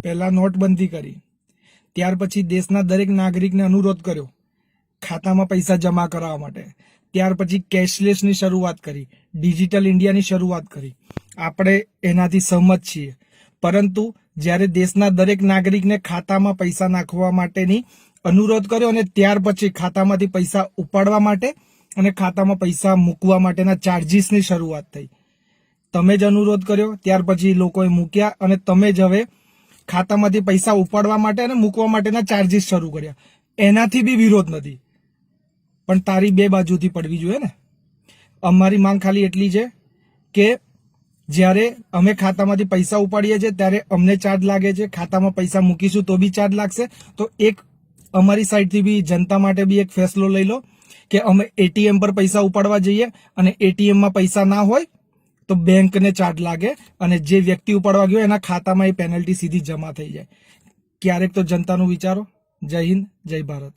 પહેલા નોટબંધી કરી, ત્યાર પછી દેશના દરેક નાગરિકને અનુરોધ કર્યો ખાતામાં પૈસા જમા કરાવવા માટે, ત્યાર પછી કેશલેસની શરૂઆત કરી, ડિજિટલ ઇન્ડિયાની શરૂઆત કરી. આપણે એનાથી સહમત છીએ, પરંતુ જ્યારે દેશના દરેક નાગરિકને ખાતામાં પૈસા નાખવા માટેની અનુરોધ કર્યો અને ત્યાર પછી ખાતામાંથી પૈસા ઉપાડવા માટે અને ખાતામાં પૈસા મૂકવા માટેના ચાર્જીસની શરૂઆત થઈ. તમે જ અનુરોધ કર્યો, ત્યાર પછી લોકોએ મૂક્યા અને તમે જ હવે ખાતામાંથી પૈસા ઉપાડવા માટે અને મૂકવા માટેના ચાર્જીસ શરૂ કર્યા. એનાથી બી વિરોધ નથી, પણ તારી બે બાજુથી પડવી જોઈએ ને. અમારી માંગ ખાલી એટલી છે કે જ્યારે અમે ખાતામાંથી પૈસા ઉપાડીએ છીએ ત્યારે અમને ચાર્જ લાગે છે, ખાતામાં પૈસા મૂકીશું તો બી ચાર્જ લાગશે. તો એક અમારી સાઈડથી બી જનતા માટે બી એક ફેસલો લઈ લો કે અમે એટીએમ પર પૈસા ઉપાડવા જઈએ અને એટીએમમાં પૈસા ના હોય તો બેંકને ચાર્જ લાગે અને જે વ્યક્તિ ઉપાડવા ગયો એના ખાતામાં એ પેનલ્ટી સીધી જમા થઈ જાય. ક્યારેક તો જનતાનું વિચારો. જય હિન્દ, જય ભારત.